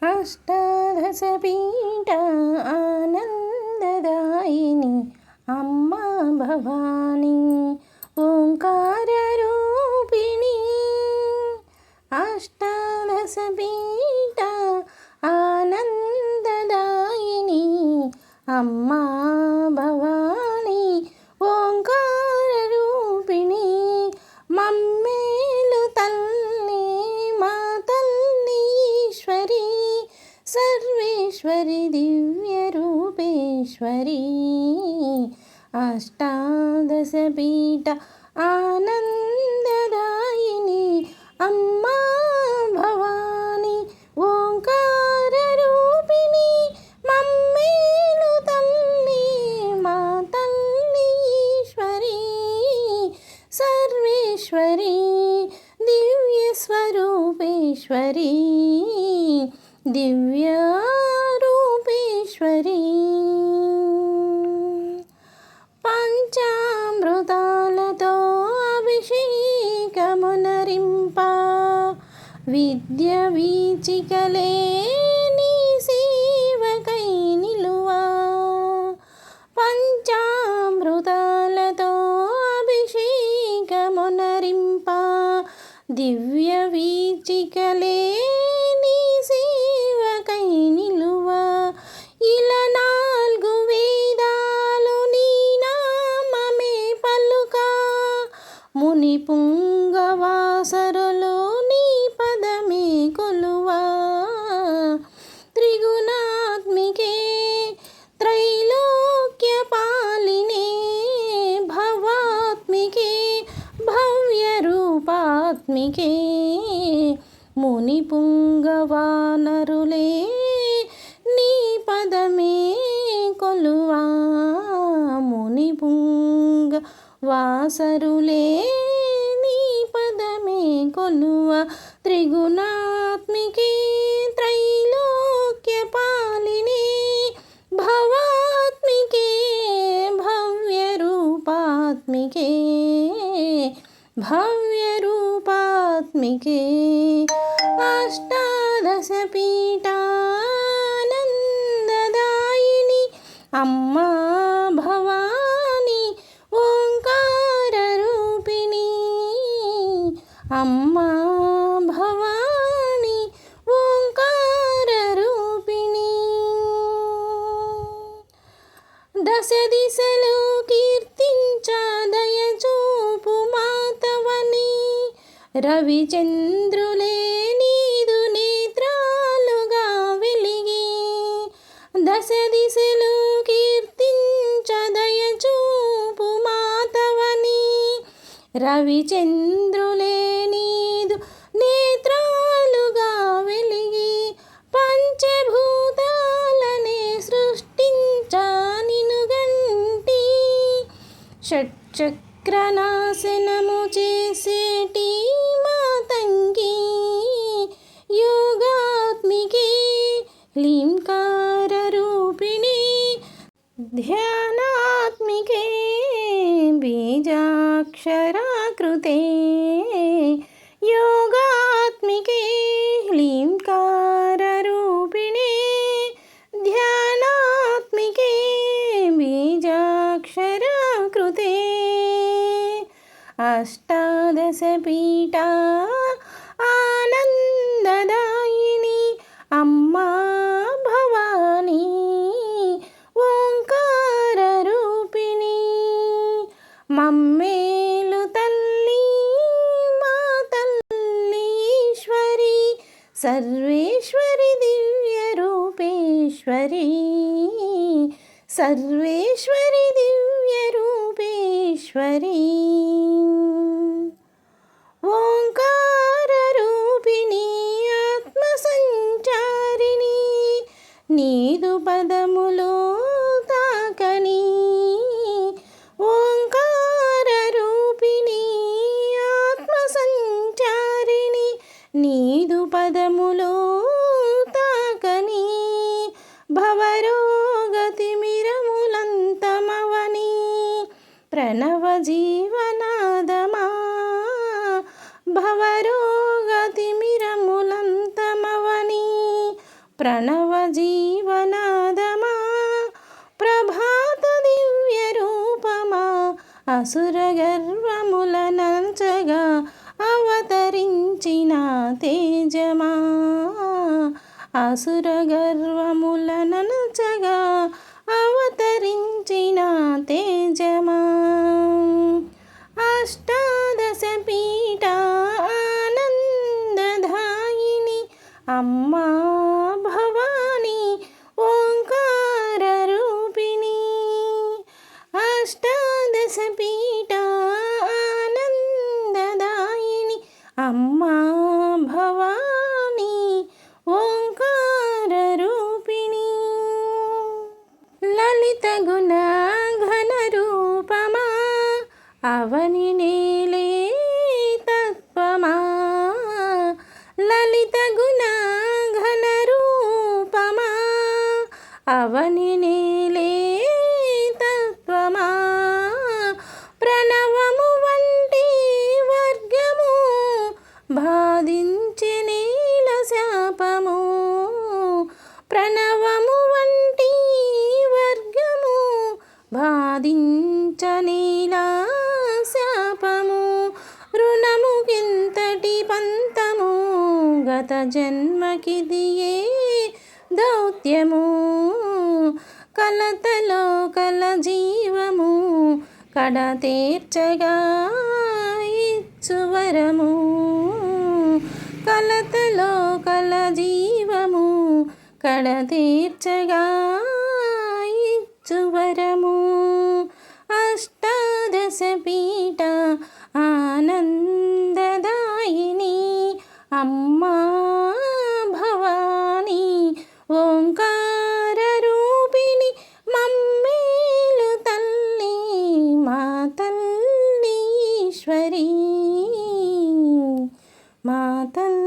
అష్టాదశపీఠ ఆనందదాయిని అమ్మా భవాని ఓంకార రూపిణి. అష్టాదశపీఠ ఆనందదాయిని అమ్మా భవాని ఓంకార రూపిణి. మమ్మేలు తల్లి మా తల్లి ఈశ్వరి సర్వేశ్వరి దివ్య రూపేశ్వరి. అష్టాదశపీఠ ఆనందదాయిని అమ్మా భవాని ఓంకార రూపిణి. మమ్మేలు తల్లి మా తల్లి ఈశ్వరి సర్వేశ్వరి దివ్య స్వరూపేశ్వరి దివ్య రూపేశ్వరి. పంచామృతాలతో అభిషేకమునరింప విద్య వీచికలే నీ సేవకై నిలువా. పంచామృతాలతో అభిషేకమునరింప దివ్య వీచికలే నీ సేవకై నిలువా. ఇలా నాలుగు వేదాలు నీ నామమే పలుకా ముని పుంగవాసరులు నీ పదమే కొలువా. త్రిగుణాత్మికే త్రైలోక్య పాలినే భవాత్మికే భవ్య రూపాత్మికే ముని పుంగవానరులే నీ పదమే కొలువా. ముని పుంగ వాసరులే నీ పదమే కొలువా. త్రిగుణాత్మికే త్రైలోక్య పాలినే భవాత్మికే భవ్య రూపాత్మికే భవ్య రూపాత్మికే. అష్టాదశపీఠ ఆనందదాయిని అమ్మా భవాని ఓంకార రూపిణి. అమ్మా భవాని ఓంకార రూపిణి. దశ దిశలు కీర్తించా దయచూపు మాతవని రవిచంద్రులే నీదు నేత్రాలుగా వెలిగి. దశ దిశలు కీర్తించ దయచూపు మాతవని రవిచంద్రులే నీదు నేత్రాలుగా వెలిగి. పంచభూతాలనే సృష్టించా నిను గంటి షట్చక్రనాశనము చేసేటి మాతంగి. యోగాత్మికే హ్లీంకార రూపిణి ధ్యానాత్మికే బీజాక్షరాకృతే. యోగాత్మికే హ్లీంకార రూపిణి ధ్యానాత్మికే బీజాక్షరాకృతే. అష్టాదశపీఠ ఆనందదాయిని అమ్మా భవాని ఓంకార రూపిణి. మమ్మేలు తల్లి మా తల్లి ఈశ్వరి సర్వేశ్వరి దివ్య రూపేశ్వరి సర్వేశ్వరి దివ్య రూపేశ్వరి. ఓంకార రూపిణి ఆత్మ సంచారిణి నీదు పదములో తాకని. ఓంకార రూపిణి ఆత్మ సంచారిణి నీదు పదములో తాకని. భవరోగతిమిరములంతమవని ప్రణవ జీవనాదమా. భవరోగతిమిరములంతమవని ప్రణవ జీవనాదమా ప్రభాత దివ్య రూపమా అసుర గర్వముల నంచగా అవతరించిన తేజమా అసుర గర్వముల నంచగా అవతరించిన తేజమా అష్టాదశ పీఠ ఆనందదాయిని అమ్మా భవాని ఓంకార రూపిణి అష్టాదశ పీఠ ఆనందదాయిని అమ్మా భవాని ఓంకార రూపిణి లలిత గుణ ఘన రూపమా అవని నేలే తత్వమా లలిత గుణ ఘన రూపమా అవని నేలే తత్వమా ప్రణవము వంటి వర్గము బాధించే నీల శాపము ప్రణవము వంటి వర్గము బాధించ నీల శాపము రుణము కింతటి పంతము గత జన్మకిదియే దౌత్యము కలతలో కల జీవము కడ తీర్చగా ఇచ్చువరము కలతలో కల జీవము కడ తీర్చగా ఇచ్చువరము అష్టాదశ పీఠ ఆనందదాయిని అమ్మా భవాని ఓంకార రూపిణి మమ్మేలు తల్లి మా తల్లీశ్వరి మా తల్లి